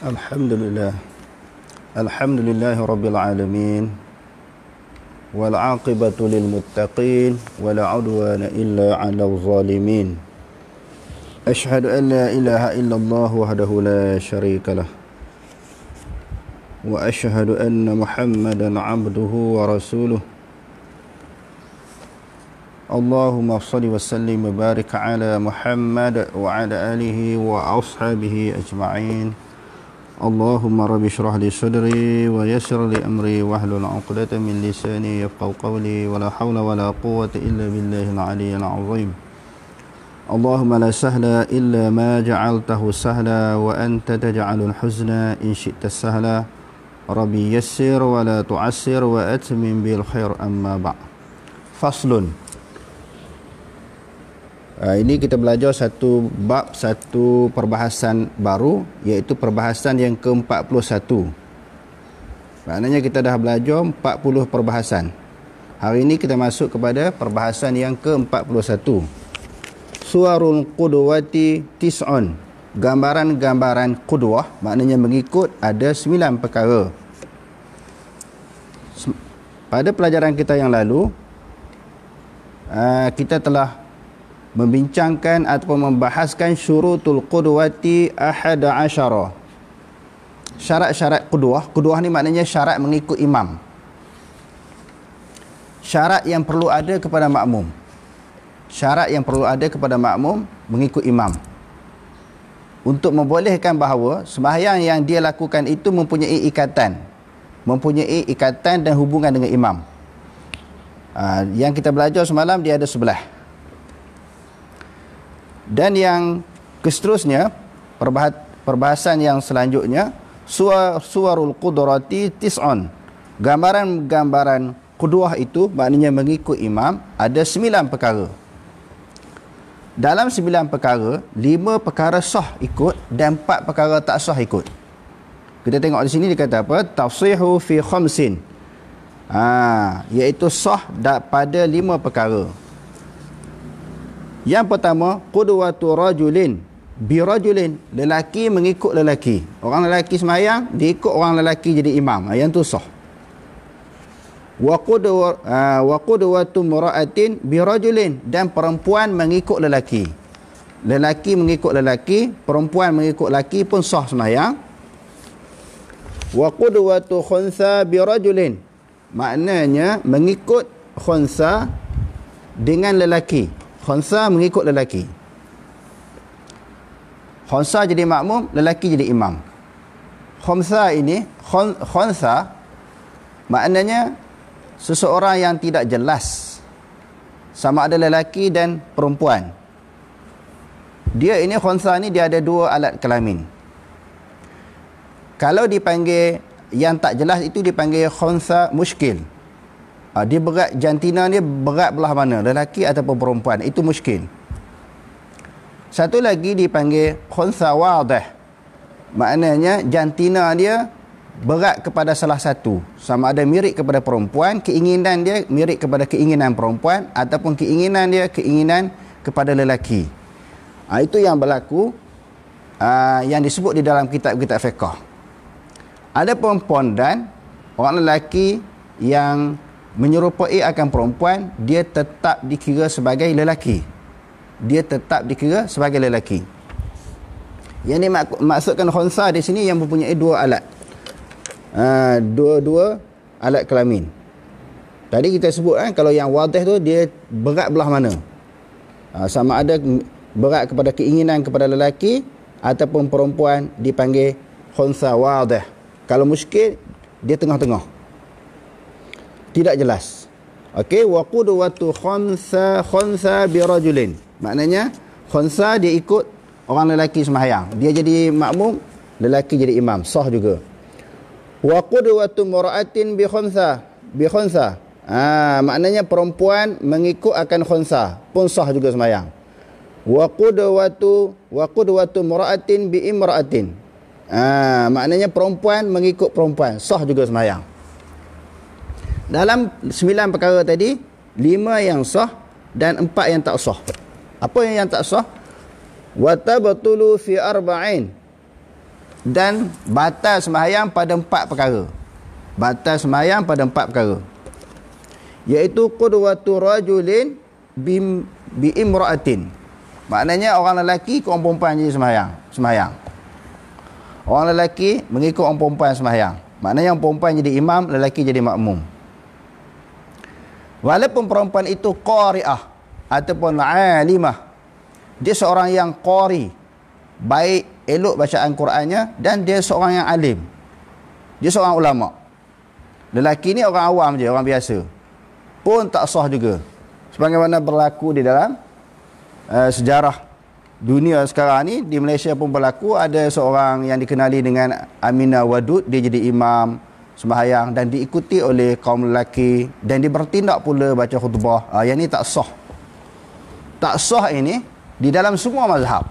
Alhamdulillah. Alhamdulillahi rabbil alamin. Wal aqibatu lil muttaqin wala udwana illa 'alal zalimin. Asyhadu an la ilaha illallah wahdahu la syarika lah. Wa asyhadu anna Muhammadan 'abduhu wa rasuluh. Allahumma shalli wa sallim wa barik ala Muhammad wa ala alihi wa ashabihi ajma'in. Allahumma rabbi shrah li sadri wa yassir li amri wahlul 'uqdatam min lisani yafqahu qawli wa la hawla wa la quwwata illa billahil 'aliyyil 'azim. Allahumma la sahla illa ma ja'altahu sahla wa anta taj'alul huzna in syi'ta sahla. Rabbi yassir wa la tu'assir wa atmim bil khair amma ba'. Faslun. Ini kita belajar satu bab, satu perbahasan baru, iaitu perbahasan yang ke-41. Maknanya kita dah belajar 40 perbahasan. Hari ini kita masuk kepada perbahasan yang ke-41. Suwarul qudwati tis'un. Gambaran-gambaran qudwah, maknanya mengikut, ada 9 perkara. Pada pelajaran kita yang lalu, kita telah membincangkan atau membahaskan syurutul qudwati ahada asyara. Syarat-syarat qudwah. Qudwah ni maknanya syarat mengikut imam. Syarat yang perlu ada kepada makmum. Syarat yang perlu ada kepada makmum mengikut imam. Untuk membolehkan bahawa sembahyang yang dia lakukan itu mempunyai ikatan. Mempunyai ikatan dan hubungan dengan imam. Yang kita belajar semalam dia ada 11. Dan yang seterusnya, perbahasan yang selanjutnya, suwarul qudrati tis'un. Gambaran-gambaran qudwah itu maknanya mengikut imam ada 9 perkara. Dalam 9 perkara, 5 perkara sah ikut dan 4 perkara tak sah ikut. Kita tengok di sini dia kata apa? Tafsihu fi khamsin. Iaitu sah pada 5 perkara. Yang pertama, qudwatu rajulin bi rajulin, lelaki mengikut lelaki. Orang lelaki sembahyang, dia ikut orang lelaki jadi imam. Yang tu sah. Wa qudwatu mar'atin bi rajulin, dan perempuan mengikut lelaki. Lelaki mengikut lelaki, perempuan mengikut lelaki pun sah sembahyang. Wa qudwatu khunsa bi rajulin, maknanya mengikut khunsa dengan lelaki. Khunsa mengikut lelaki. Khunsa jadi makmum, lelaki jadi imam. Khunsa ini, khunsa maknanya seseorang yang tidak jelas sama ada lelaki dan perempuan. Dia ini khunsa ni dia ada 2 alat kelamin. Kalau dipanggil yang tak jelas itu dipanggil khunsa muskil. Dia berat, jantina dia berat belah mana, lelaki ataupun perempuan, itu muskil. Satu lagi dipanggil khunsa wadih, maknanya jantina dia berat kepada salah satu, sama ada mirip kepada perempuan, keinginan dia mirip kepada keinginan perempuan, ataupun keinginan dia keinginan kepada lelaki. Itu yang berlaku, yang disebut di dalam kitab-kitab fiqh. Ada perempuan dan orang lelaki yang menyerupai akan perempuan, dia tetap dikira sebagai lelaki. Dia tetap dikira sebagai lelaki. Yang ini maksudkan khunsa di sini yang mempunyai 2 alat. Dua alat kelamin. Tadi kita sebut kalau yang wadih tu dia berat belah mana. Sama ada berat kepada keinginan kepada lelaki ataupun perempuan, dipanggil khunsa wadih. Kalau muskil, dia tengah-tengah. Tidak jelas. Okey, wa qudwatu khunsa bi rajulin. Maknanya khunsa dia ikut orang lelaki sembahyang. Dia jadi makmum, lelaki jadi imam, sah juga. Wa qudwatu mar'atin bi khunsa. Maknanya perempuan mengikut akan khunsa, pun sah juga sembahyang. Wa qudwatu mar'atin bi imra'atin. Maknanya perempuan mengikut perempuan, sah juga sembahyang. Dalam 9 perkara tadi, 5 yang sah dan 4 yang tak sah. Apa yang tak sah? Wa tabtulu fi arba'in. dan batal sembahyang pada 4 perkara. Batal sembahyang pada 4 perkara. Iaitu qudwatu rajulin bi imra'atin. Maknanya orang lelaki ikut orang perempuan jadi sembahyang. Orang lelaki mengikut orang perempuan sembahyang. Maknanya orang perempuan jadi imam, lelaki jadi makmum. Walaupun perempuan itu qari'ah ataupun alimah, dia seorang yang qari, baik elok bacaan Qurannya, dan dia seorang yang alim. Dia seorang ulama. Lelaki ni orang awam je, orang biasa, pun tak sah juga. Sebagaimana berlaku di dalam sejarah dunia sekarang ni, di Malaysia pun berlaku. Ada seorang yang dikenali dengan Aminah Wadud, dia jadi imam sembahyang dan diikuti oleh kaum lelaki, dan dia bertindak pula baca khutbah. Yang ni tak sah. Tak sah ini di dalam semua mazhab.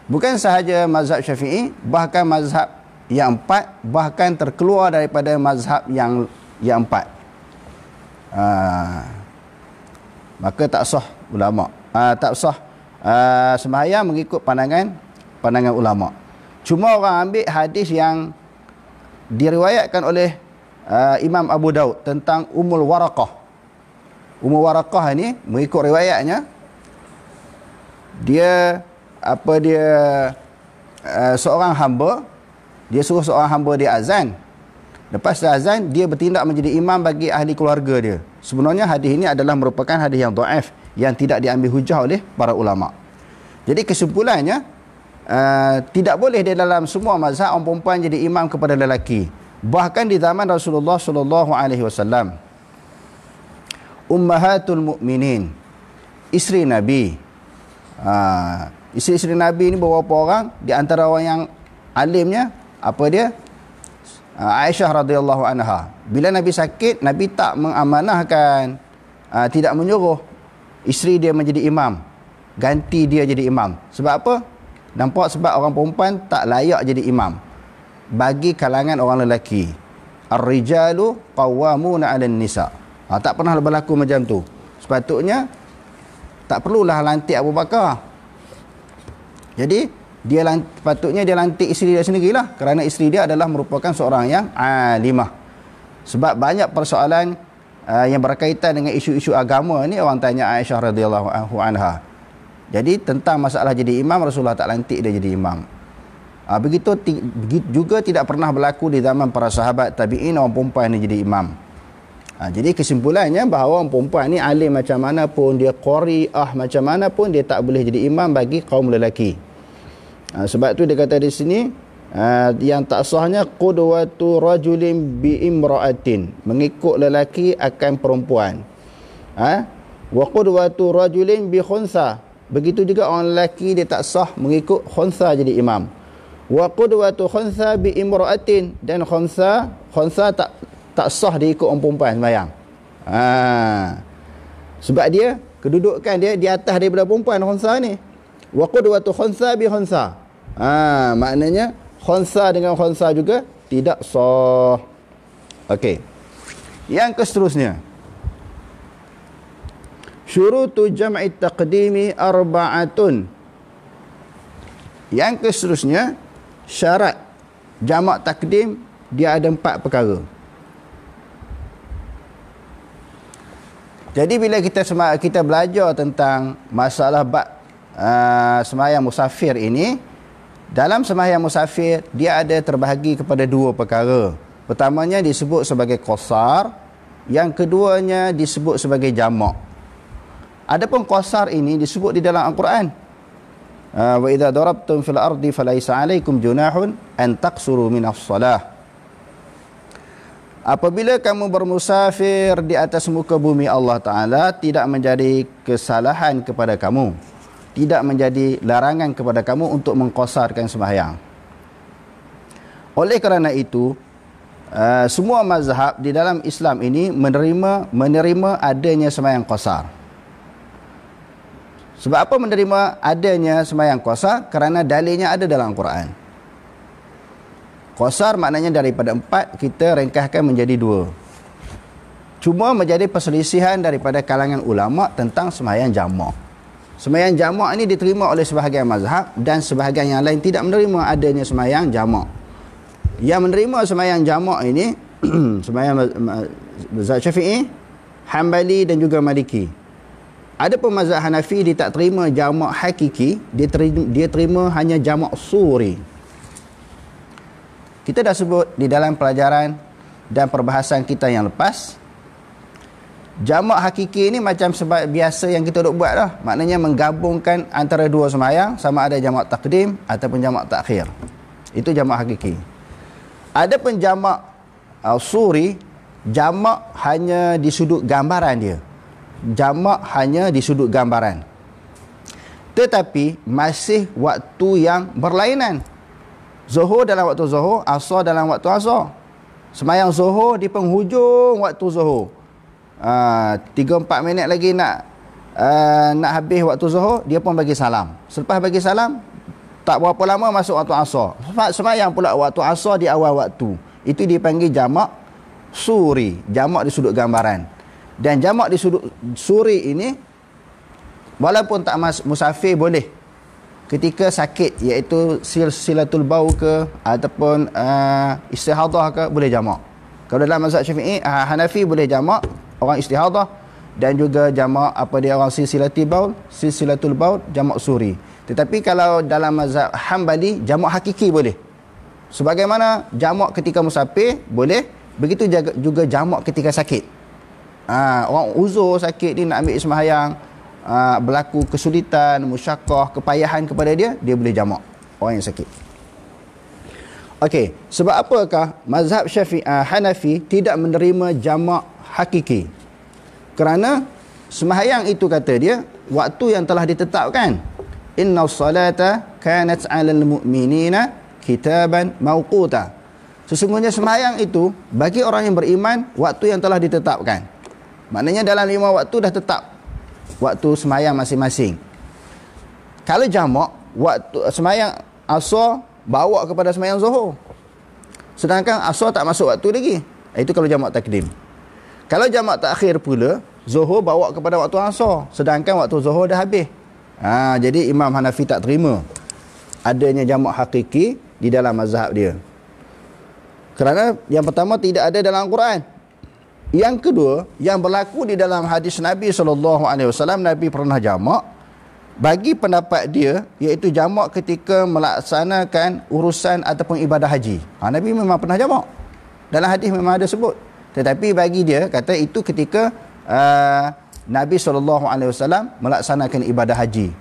Bukan sahaja mazhab Syafi'i, bahkan mazhab yang 4, bahkan terkeluar daripada mazhab yang 4. Maka tak sah ulama. Tak sah sembahyang mengikut pandangan ulama. Cuma orang ambil hadis yang diriwayatkan oleh Imam Abu Daud tentang Ummul Waraqah. Ummul Waraqah ini mengikut riwayatnya, dia seorang hamba, dia suruh seorang hamba dia azan. Lepas azan, dia bertindak menjadi imam bagi ahli keluarga dia. Sebenarnya hadis ini adalah merupakan hadis yang dhaif, yang tidak diambil hujah oleh para ulama. Jadi kesimpulannya, tidak boleh di dalam semua mazhab orang perempuan jadi imam kepada lelaki. Bahkan di zaman Rasulullah SAW, Ummahatul Mukminin, isteri Nabi, isteri-isteri Nabi ni beberapa orang, di antara orang yang alimnya, Aisyah radhiyallahu anha. Bila Nabi sakit, Nabi tak mengamanahkan, tidak menyuruh isteri dia menjadi imam, ganti dia jadi imam. Sebab apa? Nampak sebab orang perempuan tak layak jadi imam bagi kalangan orang lelaki. Ar-rijalu qawwamuna 'alan nisa. Tak pernah berlaku macam tu. Sepatutnya tak perlulah lantik Abu Bakar. Jadi patutnya dia lantik isteri dia sendirilah, kerana isteri dia adalah merupakan seorang yang alimah. Sebab banyak persoalan yang berkaitan dengan isu-isu agama ni, orang tanya Aisyah radhiyallahu anha. Jadi tentang masalah jadi imam, Rasulullah tak lantik dia jadi imam. Begitu juga tidak pernah berlaku di zaman para sahabat tabi'in orang perempuan ni jadi imam. Jadi kesimpulannya bahawa orang perempuan ni alim macam mana pun, dia qari'ah macam mana pun, dia tak boleh jadi imam bagi kaum lelaki. Sebab tu dia kata di sini, yang tak sahnya qudwatu rajulin bi imra'atin, mengikut lelaki akan perempuan. Wa qudwatu rajulin bi khunsa, begitu juga orang lelaki dia tak sah mengikut khunsa jadi imam. Wa qudwatu khunsa bi imra'atin, dan khunsa tak sah dia ikut orang perempuan sembahyang. Sebab dia kedudukan dia di atas daripada perempuan khunsa ni. Wa qudwatu khunsa bi khunsa, maknanya khunsa dengan khunsa juga tidak sah. Okey. Yang seterusnya, syurutu jam'i taqdimi arba'atun. Yang seterusnya, syarat jamak takdim dia ada 4 perkara. Jadi bila kita belajar tentang masalah sembahyang musafir ini, dalam sembahyang musafir dia ada terbahagi kepada 2 perkara. Pertamanya disebut sebagai qasar, yang keduanya disebut sebagai jamak. Adapun qasar ini disebut di dalam Al-Quran, wa idza darabtum fil ardi falaysa 'alaikum junahun an taqsuru minas salah. Apabila kamu bermusafir di atas muka bumi Allah Ta'ala, tidak menjadi kesalahan kepada kamu, tidak menjadi larangan kepada kamu untuk mengqasarkan sembahyang. Oleh kerana itu, semua mazhab di dalam Islam ini menerima adanya sembahyang qasar. Sebab apa menerima adanya sembahyang qasar? Kerana dalilnya ada dalam Al-Quran. Qasar maknanya daripada 4 kita ringkaskan menjadi 2. Cuma menjadi perselisihan daripada kalangan ulama tentang sembahyang jamak. Sembahyang jamak ini diterima oleh sebahagian mazhab dan sebahagian yang lain tidak menerima adanya sembahyang jamak. Yang menerima sembahyang jamak ini sembahyang mazhab Syafi'i, Hambali dan juga Maliki. Adapun mazhab Hanafi dia tak terima jamak hakiki, dia terima hanya jamak suri. Kita dah sebut di dalam pelajaran dan perbahasan kita yang lepas, jamak hakiki ni macam sebab biasa yang kita duk buat lah. Maknanya menggabungkan antara dua sembahyang, sama ada jamak takdim ataupun jamak takhir. Itu jamak hakiki. Adapun jamak suri, jamak hanya di sudut gambaran dia. Jamak hanya di sudut gambaran. Tetapi masih waktu yang berlainan. Zuhur dalam waktu zuhur, asar dalam waktu asar. Sembahyang zuhur di penghujung waktu zuhur. 3-4 minit lagi nak habis waktu zuhur, dia pun bagi salam. Selepas bagi salam, tak berapa lama masuk waktu asar. Sembahyang pula waktu asar di awal waktu. Itu dipanggil jamak suri, jamak di sudut gambaran. Dan jamak di sudut suri ini, walaupun tak musafir boleh ketika sakit, iaitu silatul baul ke ataupun istihadah ke, boleh jamak. Kalau dalam mazhab Syafi'i, Hanafi boleh jamak orang istihadah, dan juga jamak apa dia orang silatul baul jamak suri. Tetapi kalau dalam mazhab Hambali, jamak hakiki boleh. Sebagaimana jamak ketika musafir boleh, begitu juga jamak ketika sakit. Orang uzur sakit ni nak ambil sembahyang, berlaku kesulitan, musyaqqah, kepayahan kepada dia boleh jamak orang yang sakit. Okey, sebab apakah mazhab Hanafi tidak menerima jamak hakiki? Kerana sembahyang itu, kata dia, waktu yang telah ditetapkan. Inna salata kanat 'alal mu'minina kitaban mawquta. Sesungguhnya sembahyang itu bagi orang yang beriman waktu yang telah ditetapkan. Maknanya dalam 5 waktu dah tetap waktu sembahyang masing-masing. Kalau jamak, waktu sembahyang asar bawa kepada sembahyang zuhur, sedangkan asar tak masuk waktu lagi. Itu kalau jamak takdim. Kalau jamak takhir pula, zuhur bawa kepada waktu asar, sedangkan waktu zuhur dah habis. Jadi Imam Hanafi tak terima adanya jamak hakiki di dalam mazhab dia. Kerana yang pertama tidak ada dalam Al-Quran. Yang kedua, yang berlaku di dalam hadis Nabi SAW, Nabi pernah jamak. Bagi pendapat dia, iaitu jamak ketika melaksanakan urusan ataupun ibadah haji. Nabi memang pernah jamak. Dalam hadis memang ada sebut. Tetapi bagi dia, kata itu ketika Nabi SAW melaksanakan ibadah haji.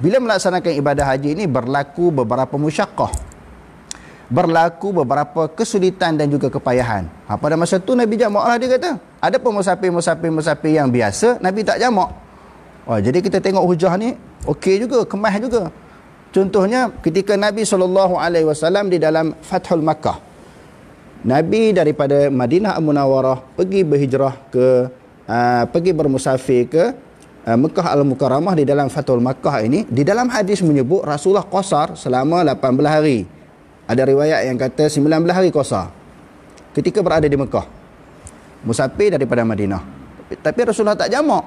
Bila melaksanakan ibadah haji ini, berlaku beberapa musyaqqah, berlaku beberapa kesulitan dan juga kepayahan. Pada masa tu Nabi jamak lah, dia kata. Ada pun musafir yang biasa, Nabi tak jamak. Jadi kita tengok hujah ni okey juga, kemas juga. Contohnya ketika Nabi SAW di dalam Fathul Makkah, Nabi daripada Madinah Al-Munawwarah pergi berhijrah ke pergi bermusafir ke Mekah Al-Mukarramah. Di dalam Fathul Makkah ini, di dalam hadis menyebut Rasulullah qasar selama 18 hari. Ada riwayat yang kata 19 hari qasar ketika berada di Mekah, musafir daripada Madinah. Tapi Rasulullah tak jamak.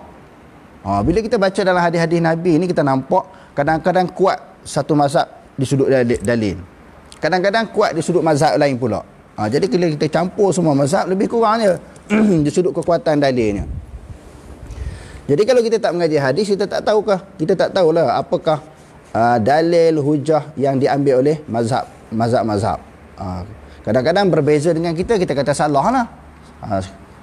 Bila kita baca dalam hadis-hadis Nabi ini, kita nampak kadang-kadang kuat satu mazhab di sudut dalil, kadang-kadang kuat di sudut mazhab lain pula. Jadi bila kita campur semua mazhab, lebih kurangnya di sudut kekuatan dalilnya. Jadi kalau kita tak mengaji hadis, kita tak tahulah apakah dalil hujah yang diambil oleh mazhab. Kadang-kadang berbeza dengan kita kata salah lah.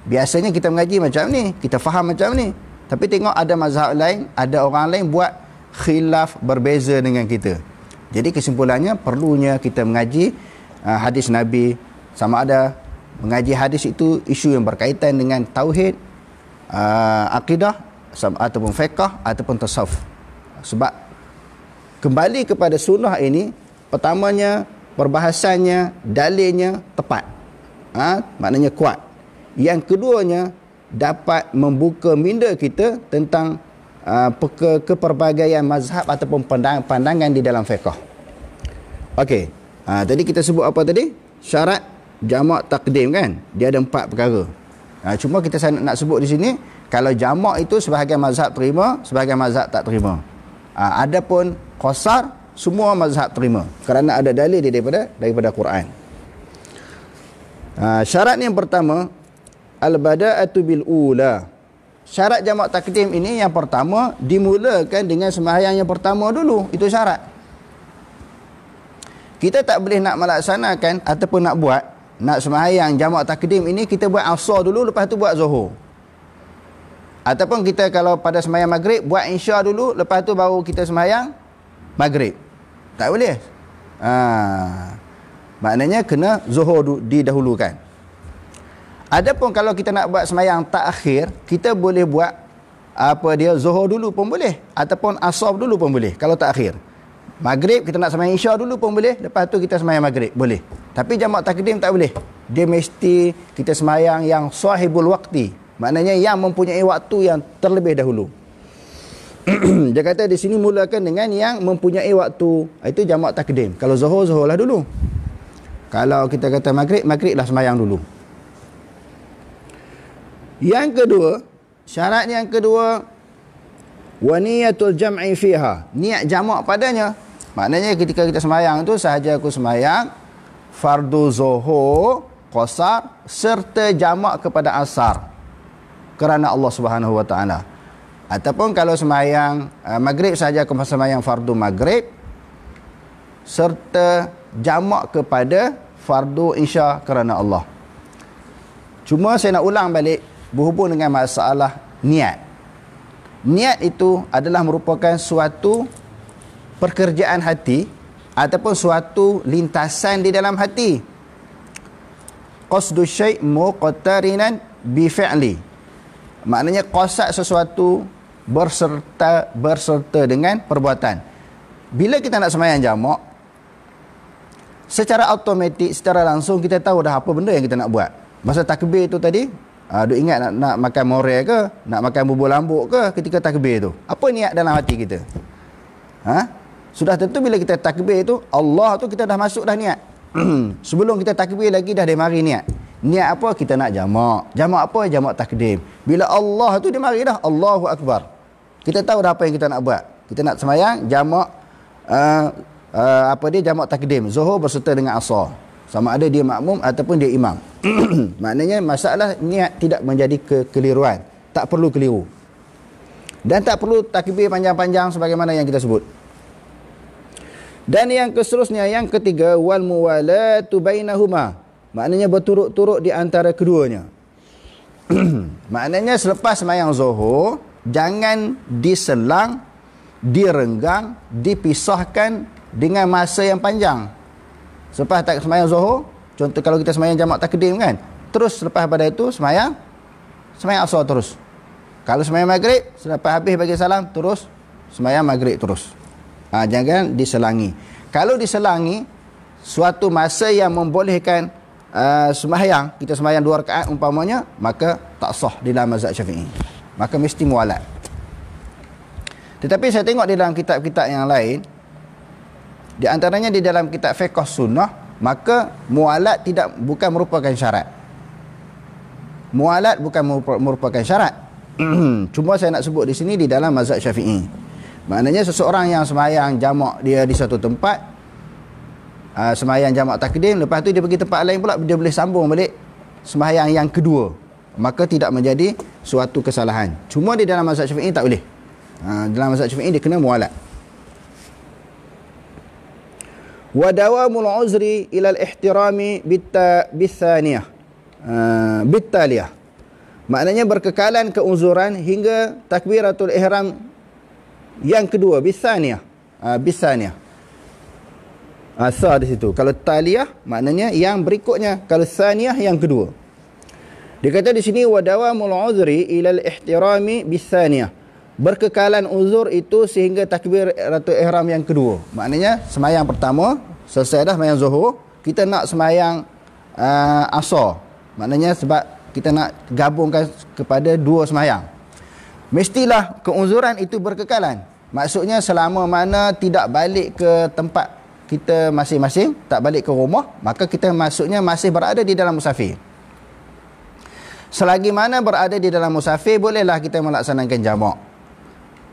Biasanya kita mengaji macam ni, kita faham macam ni. Tapi tengok ada mazhab lain, ada orang lain buat khilaf, berbeza dengan kita. Jadi kesimpulannya, perlunya kita mengaji hadis Nabi. Sama ada mengaji hadis itu isu yang berkaitan dengan tauhid, akidah, ataupun fiqh, ataupun tasawuf. Sebab kembali kepada sunnah ini, pertamanya perbahasannya, dalilnya tepat, maknanya kuat. Yang keduanya, dapat membuka minda kita tentang kepelbagaian mazhab ataupun pandangan di dalam fiqh. Okey, tadi kita sebut apa tadi? Syarat jamak takdim, kan? Dia ada 4 perkara. Cuma kita nak sebut di sini, kalau jamak itu sebahagian mazhab terima, sebahagian mazhab tak terima. Adapun qasar, semua mazhab terima kerana ada dalil daripada Quran. Syarat yang pertama, al-bada'atu bil ula. Syarat jamak takdim ini yang pertama dimulakan dengan sembahyang yang pertama dulu. Itu syarat. Kita tak boleh nak melaksanakan ataupun nak sembahyang jamak takdim ini, kita buat asar dulu, lepas tu buat zuhur. Ataupun kita kalau pada sembahyang maghrib buat isya dulu, lepas tu baru kita sembahyang maghrib. Tak boleh. Maknanya kena zuhur didahulukan. Adapun kalau kita nak buat sembahyang takhir, kita boleh buat zuhur dulu pun boleh, ataupun asar dulu pun boleh kalau takhir. Maghrib kita nak sembahyang isya dulu pun boleh, lepas tu kita sembahyang maghrib boleh. Tapi jamak takdim tak boleh. Dia mesti kita sembahyang yang sahibul waqti, maknanya yang mempunyai waktu yang terlebih dahulu. Dia kata di sini mulakan dengan yang mempunyai waktu. Itu jamak takdim. Kalau zuhur, zuhurlah dulu. Kalau kita kata maghrib, maghriblah sembahyang dulu. Yang kedua, syarat yang kedua, wa niyatul jam'i fiha. Niat jamak padanya. Maknanya ketika kita sembahyang tu, sahaja aku sembahyang fardu zuhur, qasar serta jamak kepada asar kerana Allah Subhanahu wa taala. Ataupun kalau sembahyang maghrib, sahaja aku sembahyang fardu maghrib serta jamak kepada fardu isya kerana Allah. Cuma saya nak ulang balik berhubung dengan masalah niat. Niat itu adalah merupakan suatu pekerjaan hati ataupun suatu lintasan di dalam hati. Qasdu syai' muqtarinan bi fi'li. Maknanya qasad sesuatu berserta dengan perbuatan. Bila kita nak sembahyang jamak, secara automatik, secara langsung kita tahu dah apa benda yang kita nak buat. Masa takbir tu tadi, duk ingat nak makan morel ke, nak makan bubur lambuk ke ketika takbir tu. Apa niat dalam hati kita? Sudah tentu bila kita takbir tu, Allah tu kita dah masuk dah niat. Sebelum kita takbir lagi dah dia mari niat. Niat apa? Kita nak jamak. Jamak apa? Jamak takdim. Bila Allah tu dia mari dah, Allahu Akbar. Kita tahu dah apa yang kita nak buat. Kita nak sembahyang jamak jamak takdim. Zuhur berserta dengan asar. Sama ada dia makmum ataupun dia imam. Maknanya masalah niat tidak menjadi kekeliruan. Tak perlu keliru. Dan tak perlu takbir panjang-panjang sebagaimana yang kita sebut. Dan yang seterusnya, yang ketiga, wal muwalatu bainahuma. Maknanya berturut-turut di antara keduanya. Maknanya selepas sembahyang zuhur, jangan diselang, direnggang, dipisahkan dengan masa yang panjang. Selepas tak sembahyang zuhur, contoh kalau kita sembahyang jamak takdim kan, terus selepas pada itu sembahyang asar terus. Kalau sembahyang maghrib, selepas habis bagi salam, terus sembahyang maghrib terus. Jangan diselangi. Kalau diselangi, suatu masa yang membolehkan sembahyang, kita sembahyang 2 rakaat umpamanya, maka tak sah di dalam mazhab Syafi'i. Maka mesti mualat. Tetapi saya tengok di dalam kitab-kitab yang lain, di antaranya di dalam kitab fiqh sunnah, maka mualat bukan merupakan syarat. Mualat bukan merupakan syarat. Cuma saya nak sebut di sini di dalam mazhab Syafi'i. Maknanya seseorang yang sembahyang jamak dia di satu tempat, sembahyang jamak takdim, lepas tu dia pergi tempat lain pula, dia boleh sambung balik sembahyang yang kedua, maka tidak menjadi suatu kesalahan. Cuma di dalam mazhab Syafi'i tak boleh. Dalam mazhab Syafi'i dia kena mualat. Wa dawamul uzri ila al-ihtirami bithaniyah, bitaliyah. Maknanya berkekalan keuzuran hingga takbiratul ihram yang kedua, bithaniyah. Bithaniyah. Sa di situ. Kalau taliyah maknanya yang berikutnya, kalau thaniyah yang kedua. Dia kata di sini wa dawamul uzri ila al-ihtirami bithaniyah. Berkekalan uzur itu sehingga takbiratul ihram yang kedua. Maknanya sembahyang pertama selesai dah sembahyang zuhur, kita nak sembahyang asar. Maknanya sebab kita nak gabungkan kepada dua sembahyang. Mestilah keuzuran itu berkekalan. Maksudnya selama mana tidak balik ke tempat kita masing-masing, tak balik ke rumah, maka kita maksudnya masih berada di dalam musafir. Selagi mana berada di dalam musafir, bolehlah kita melaksanakan jamak.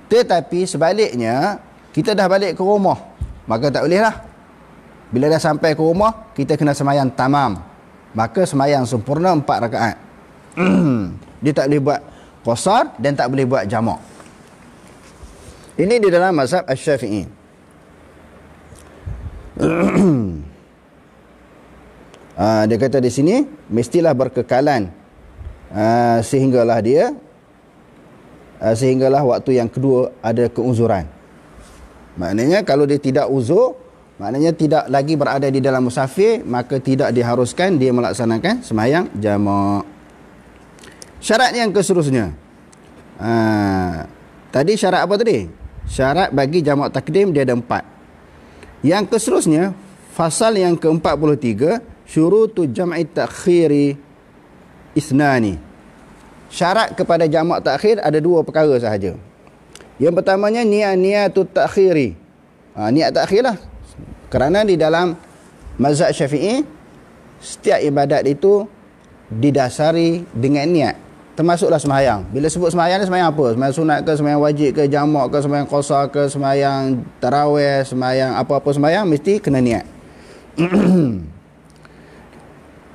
Tetapi sebaliknya, kita dah balik ke rumah, maka tak boleh lah. Bila dah sampai ke rumah, kita kena semayang tamam, maka semayang sempurna 4 rakaat. Dia tak boleh buat qasar dan tak boleh buat jamak. Ini di dalam mazhab Asy-Syafi'i. Dia kata di sini mestilah berkekalan sehinggalah waktu yang kedua ada keuzuran. Maknanya kalau dia tidak uzur, maknanya tidak lagi berada di dalam musafir, maka tidak diharuskan dia melaksanakan sembahyang jamak. Syarat yang keseterusnya, tadi syarat apa tadi? Syarat bagi jamak takdim dia ada 4. Yang keseterusnya, fasal yang ke-43, syurutu jam'i takhiri isnani. Syarat kepada jamak takhir ada 2 perkara sahaja. Yang pertamanya niatut takhiri. Niat takhir lah. Kerana di dalam mazhab Syafi'i, setiap ibadat itu didasari dengan niat. Termasuklah sembahyang. Bila sebut sembahyang ni, sembahyang apa? Sembahyang sunat ke, sembahyang wajib ke, jamak ke, sembahyang qasar ke, sembahyang tarawih, sembahyang apa-apa sembahyang, mesti kena niat.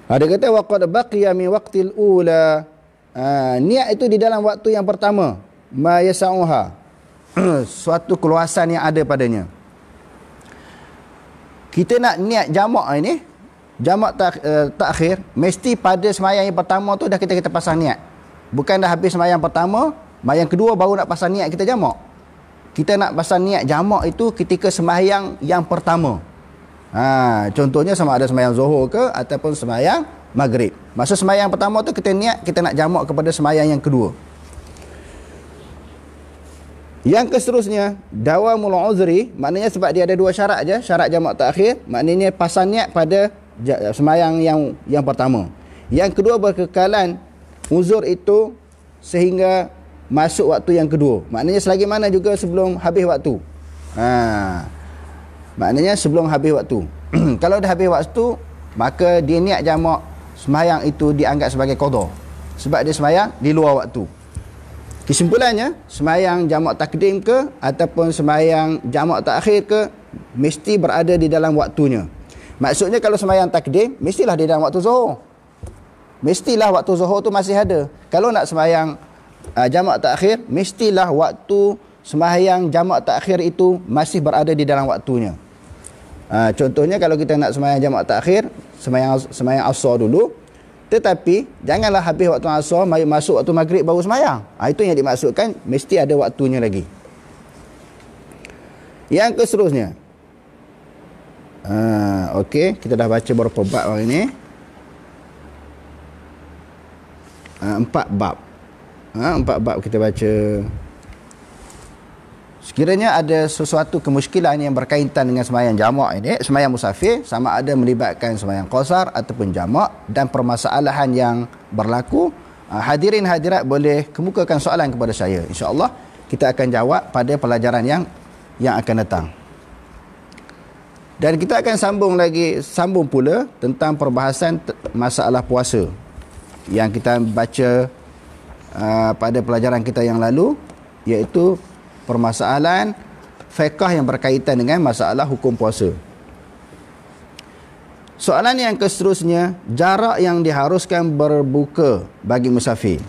Ada kata waqad baqiya min waqtil ula. Niat itu di dalam waktu yang pertama, ma yasauha. Suatu keluasan yang ada padanya. Kita nak niat jamak ini, jamak takhir, mesti pada sembahyang yang pertama tu dah kita pasang niat. Bukan dah habis sembahyang pertama, sembahyang kedua baru nak pasang niat kita jamak. Kita nak pasang niat jamak itu ketika sembahyang yang pertama. Contohnya sama ada sembahyang zuhur ke ataupun sembahyang maghrib. Masa sembahyang pertama tu kita niat kita nak jamak kepada sembahyang yang kedua. Yang keseterusnya, dawamul uzri, maknanya sebab dia ada 2 syarat je, syarat jamak takhir, maknanya pasang niat pada sembahyang yang pertama. Yang kedua, berkekalan uzur itu sehingga masuk waktu yang kedua. Maknanya selagi mana juga sebelum habis waktu. Maknanya sebelum habis waktu. Kalau dah habis waktu, maka dia niat jamak, sembahyang itu dianggap sebagai qada. Sebab dia sembahyang di luar waktu. Kesimpulannya, sembahyang jamak takdim ke ataupun sembahyang jamak takhir ke, mesti berada di dalam waktunya. Maksudnya kalau sembahyang takdim, mestilah di dalam waktu zuhur. Mestilah waktu zuhur tu masih ada. Kalau nak sembahyang jamak takhir, mestilah waktu sembahyang jamak takhir itu masih berada di dalam waktunya. Contohnya kalau kita nak sembahyang jamak takhir, sembahyang asar dulu, tetapi janganlah habis waktu asar masuk waktu maghrib baru sembahyang. Itu yang dimaksudkan, mesti ada waktunya lagi. Yang keseterusnya, okey, kita dah baca berapa bab hari ini? 4 bab. 4 bab kita baca. Sekiranya ada sesuatu kemuskilan yang berkaitan dengan sembahyang jamak ini, sembahyang musafir, sama ada melibatkan sembahyang qasar ataupun jamak, dan permasalahan yang berlaku, hadirin hadirat boleh kemukakan soalan kepada saya. InsyaAllah kita akan jawab pada pelajaran yang akan datang. Dan kita akan sambung pula tentang perbahasan masalah puasa yang kita baca pada pelajaran kita yang lalu, iaitu permasalahan fiqh yang berkaitan dengan masalah hukum puasa. Soalan yang keseterusnya, jarak yang diharuskan berbuka bagi musafir.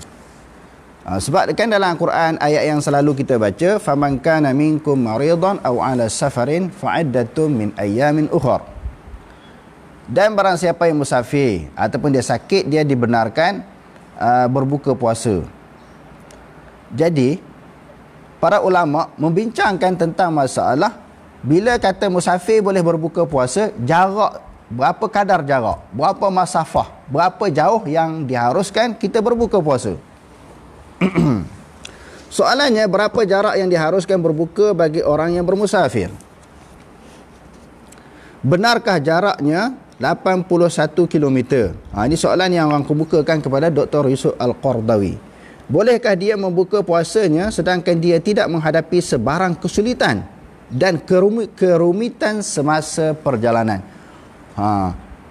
Sebab kan dalam Al-Quran ayat yang selalu kita baca, faman kana minkum maridan aw ala safarin fa'iddatun min ayyamin ukhra. Dan barang siapa yang musafir ataupun dia sakit, dia dibenarkan berbuka puasa. Jadi para ulama membincangkan tentang masalah bila kata musafir boleh berbuka puasa, jarak, berapa kadar jarak, berapa masafah, berapa jauh yang diharuskan kita berbuka puasa. Soalannya, berapa jarak yang diharuskan berbuka bagi orang yang bermusafir? Benarkah jaraknya 81 km? Ini soalan yang orang kemukakan kepada Dr. Yusuf Al-Qardawi. Bolehkah dia membuka puasanya sedangkan dia tidak menghadapi sebarang kesulitan dan kerumitan semasa perjalanan?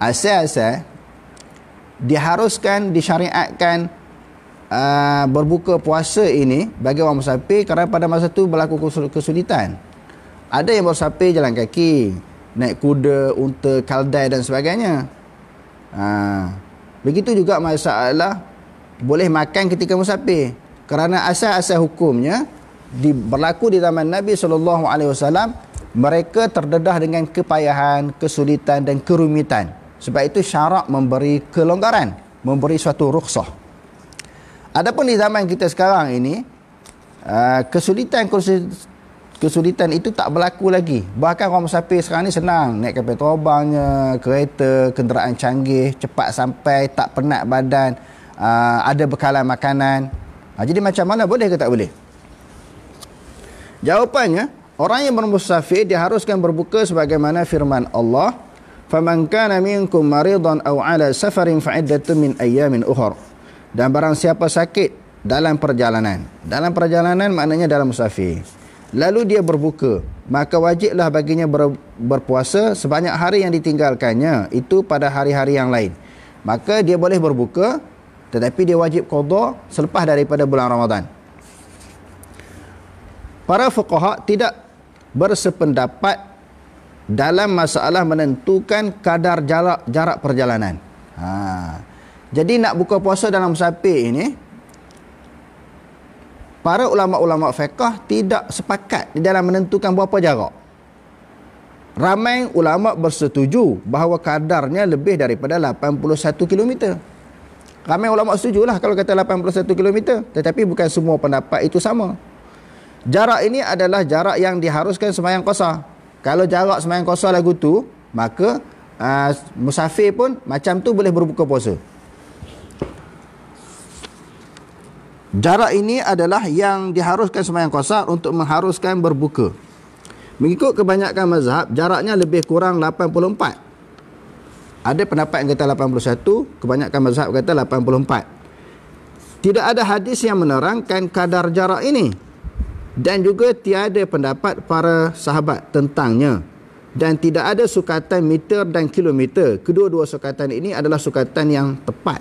Asal-asal diharuskan, disyariatkan berbuka puasa ini bagi orang musafir kerana pada masa itu berlaku kesulitan. Ada yang bersafir jalan kaki, naik kuda, unta, kaldai dan sebagainya. Begitu juga masalah boleh makan ketika musafir. Kerana asal-asal hukumnya berlaku di zaman Nabi SAW, mereka terdedah dengan kepayahan, kesulitan dan kerumitan. Sebab itu syarak memberi kelonggaran, memberi suatu rukhsah. Adapun di zaman kita sekarang ini, kesulitan itu tak berlaku lagi. Bahkan orang musafir sekarang ni senang, naik kapal terbangnya, kereta, kenderaan canggih, cepat sampai, tak penat badan, ada bekalan makanan. Jadi macam mana, boleh ke tak boleh? Jawapannya, orang yang bermusafir diharuskan berbuka sebagaimana firman Allah, فَمَنْ كَانَ مِنْكُمْ مَرِيضًا أَوْ عَلَى سَفَرٍ فَعِدَّةٌ مِنْ أَيَّامٍ أُخَرَ. Dan barang siapa sakit dalam perjalanan maknanya dalam musafir, lalu dia berbuka, maka wajiblah baginya berpuasa sebanyak hari yang ditinggalkannya itu pada hari-hari yang lain. Maka dia boleh berbuka, tetapi dia wajib qada selepas daripada bulan Ramadan. Para fuqaha tidak bersependapat dalam masalah menentukan kadar jarak perjalanan. Jadi nak buka puasa dalam musafir ini, para ulama-ulama fiqh tidak sepakat di dalam menentukan berapa jarak. Ramai ulama bersetuju bahawa kadarnya lebih daripada 81 km. Ramai ulama setujulah kalau kata 81 km, tetapi bukan semua pendapat itu sama. Jarak ini adalah jarak yang diharuskan sembahyang qasar. Kalau jarak sembahyang qasar lagu tu, maka musafir pun macam tu boleh berbuka puasa. Jarak ini adalah yang diharuskan sembahyang qasar untuk mengharuskan berbuka. Mengikut kebanyakan mazhab, jaraknya lebih kurang 84. Ada pendapat yang kata 81, kebanyakan mazhab kata 84. Tidak ada hadis yang menerangkan kadar jarak ini. Dan juga tiada pendapat para sahabat tentangnya. Dan tidak ada sukatan meter dan kilometer. Kedua-dua sukatan ini adalah sukatan yang tepat.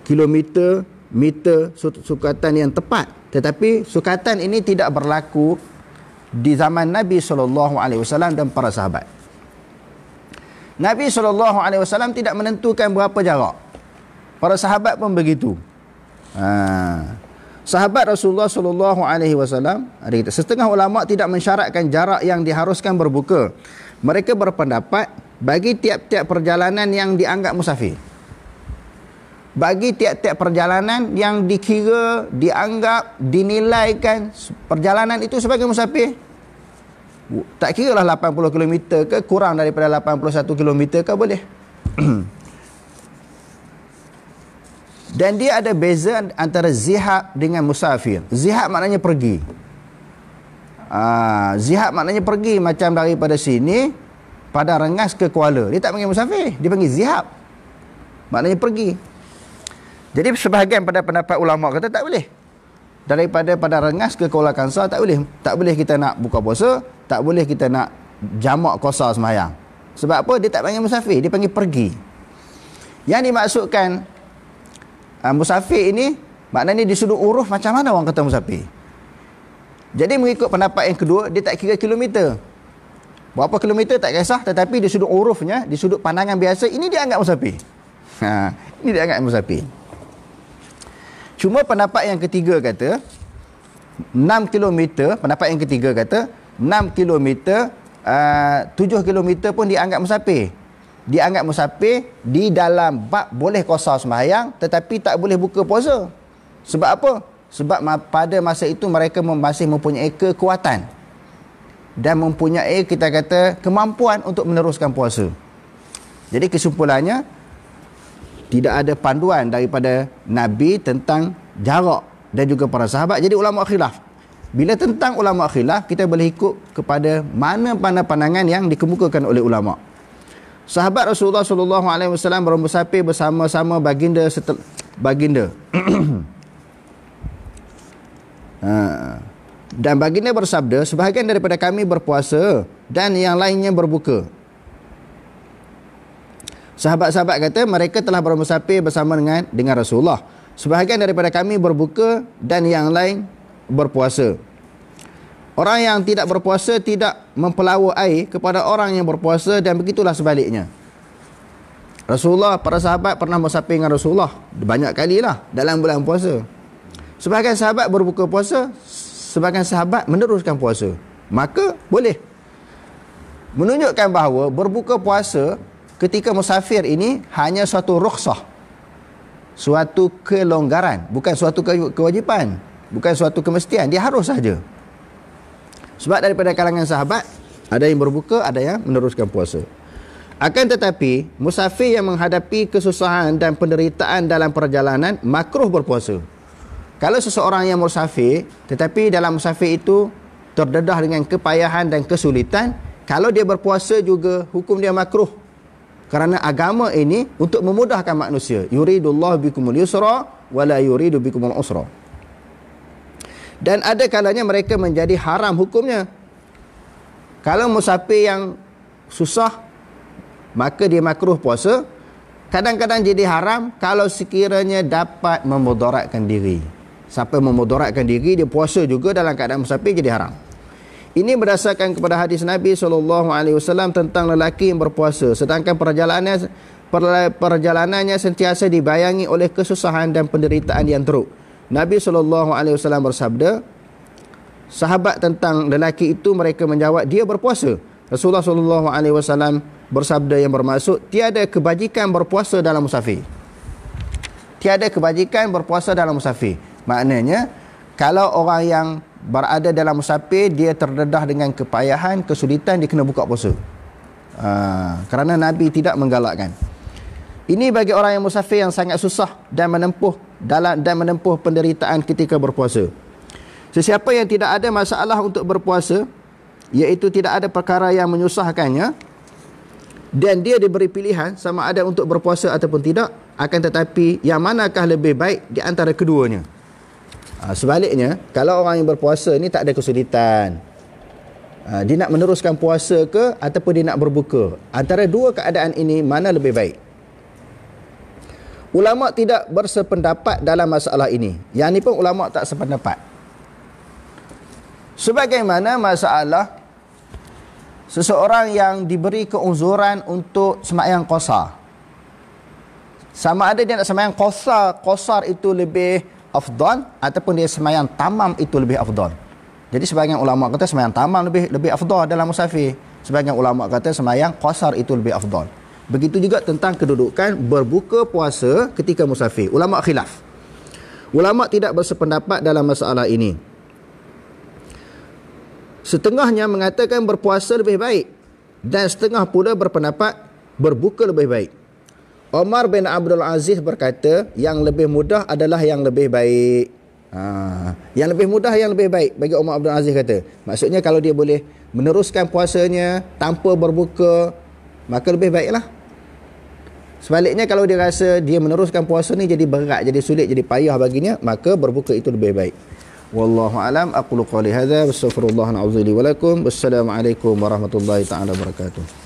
Kilometer, meter, sukatan yang tepat. Tetapi sukatan ini tidak berlaku di zaman Nabi SAW dan para sahabat. Nabi SAW tidak menentukan berapa jarak. Para sahabat pun begitu. Sahabat Rasulullah SAW, setengah ulama tidak mensyaratkan jarak yang diharuskan berbuka. Mereka berpendapat bagi tiap-tiap perjalanan yang dianggap musafir. Bagi tiap-tiap perjalanan yang dikira, dianggap, dinilaikan perjalanan itu sebagai musafir. Tak kira lah 80 km ke, kurang daripada 81 km ke, boleh. Dan dia ada beza antara zihab dengan musafir. Zihab maknanya pergi. Zihab maknanya pergi, macam daripada sini pada Rengas ke Kuala. Dia tak panggil musafir, dia panggil zihab. Maknanya pergi. Jadi sebahagian pada pendapat ulama kata tak boleh. Daripada pada Rengas ke Kuala Kangsar tak boleh. Tak boleh kita nak buka puasa, tak boleh kita nak jamak qasar sembahyang. Sebab apa? Dia tak panggil musafir, dia panggil pergi. Yang dimaksudkan musafir ini maknanya di sudut uruf macam mana orang kata musafir. Jadi mengikut pendapat yang kedua, dia tak kira kilometer. Berapa kilometer tak kisah, tetapi di sudut urufnya, di sudut pandangan biasa, ini dia anggap musafir. Ini dia anggap musafir. Cuma pendapat yang ketiga kata 6 kilometer, pendapat yang ketiga kata 6 kilometer, 7 kilometer pun dianggap musafir. Dianggap musafir di dalam bab boleh qasar sembahyang tetapi tak boleh buka puasa. Sebab apa? Sebab pada masa itu mereka masih mempunyai kekuatan dan mempunyai, kita kata, kemampuan untuk meneruskan puasa. Jadi kesimpulannya, tidak ada panduan daripada Nabi tentang jarak dan juga para sahabat. Jadi ulama khilaf. Bila tentang ulama khilaf, kita boleh ikut kepada mana pandangan yang dikemukakan oleh ulama. Sahabat Rasulullah SAW bermusafir bersama-sama baginda dan baginda bersabda, sebahagian daripada kami berpuasa dan yang lainnya berbuka. Sahabat-sahabat kata mereka telah bermusafir bersama dengan Rasulullah. Sebahagian daripada kami berbuka dan yang lain berpuasa. Orang yang tidak berpuasa tidak mempelawa air kepada orang yang berpuasa, dan begitulah sebaliknya. Rasulullah, para sahabat pernah musafir dengan Rasulullah banyak kali lah dalam bulan puasa. Sebahagian sahabat berbuka puasa, sebahagian sahabat meneruskan puasa. Maka boleh. Menunjukkan bahawa berbuka puasa ketika musafir ini hanya suatu rukhsah, suatu kelonggaran, bukan suatu kewajipan, bukan suatu kemestian. Dia harus saja. Sebab daripada kalangan sahabat ada yang berbuka, ada yang meneruskan puasa. Akan tetapi musafir yang menghadapi kesusahan dan penderitaan dalam perjalanan makruh berpuasa. Kalau seseorang yang musafir tetapi dalam musafir itu terdedah dengan kepayahan dan kesulitan, kalau dia berpuasa juga hukum dia makruh. Kerana agama ini untuk memudahkan manusia. Yuridullahu bikumul yusra wa la yuridu bikumul usra. Dan ada kalanya mereka menjadi haram hukumnya. Kalau musafir yang susah, maka dia makruh puasa. Kadang-kadang jadi haram kalau sekiranya dapat memudaratkan diri. Sampai memudaratkan diri, dia puasa juga dalam keadaan musafir, jadi haram. Ini berdasarkan kepada hadis Nabi SAW tentang lelaki yang berpuasa, sedangkan perjalanannya sentiasa dibayangi oleh kesusahan dan penderitaan yang teruk. Nabi SAW bersabda, sahabat tentang lelaki itu, mereka menjawab, dia berpuasa. Rasulullah SAW bersabda yang bermaksud, tiada kebajikan berpuasa dalam musafir. Tiada kebajikan berpuasa dalam musafir. Maknanya, kalau orang yang berada dalam musafir, dia terdedah dengan kepayahan, kesulitan, dia kena buka puasa. Kerana Nabi tidak menggalakkan. Ini bagi orang yang musafir yang sangat susah dan menempuh penderitaan ketika berpuasa. Sesiapa yang tidak ada masalah untuk berpuasa, iaitu tidak ada perkara yang menyusahkannya, dan dia diberi pilihan sama ada untuk berpuasa ataupun tidak, akan tetapi yang manakah lebih baik di antara keduanya? Sebaliknya, kalau orang yang berpuasa ni tak ada kesulitan, dia nak meneruskan puasa ke ataupun dia nak berbuka, antara dua keadaan ini mana lebih baik? Ulama tidak bersependapat dalam masalah ini. Yang ni pun ulama tak sependapat. Sebagaimana masalah seseorang yang diberi keuzuran untuk sembahyang qasar, sama ada dia nak sembahyang qasar itu lebih afdal ataupun dia sembahyang tamam itu lebih afdal. Jadi sebahagian ulama kata sembahyang tamam lebih afdal dalam musafir. Sebahagian ulama kata sembahyang qasar itu lebih afdal. Begitu juga tentang kedudukan berbuka puasa ketika musafir. Ulama khilaf. Ulama tidak bersependapat dalam masalah ini. Setengahnya mengatakan berpuasa lebih baik, dan setengah pula berpendapat berbuka lebih baik. Umar bin Abdul Aziz berkata, yang lebih mudah adalah yang lebih baik. Yang lebih mudah yang lebih baik bagi Umar Abdul Aziz kata. Maksudnya kalau dia boleh meneruskan puasanya tanpa berbuka, maka lebih baiklah. Sebaliknya kalau dia rasa dia meneruskan puasa ni jadi berat, jadi sulit, jadi payah baginya, maka berbuka itu lebih baik. Wallahu alam, aqulu qali hadza, wastaghfirullahal azim li wa lakum. Wassalamualaikum warahmatullahi taala wabarakatuh.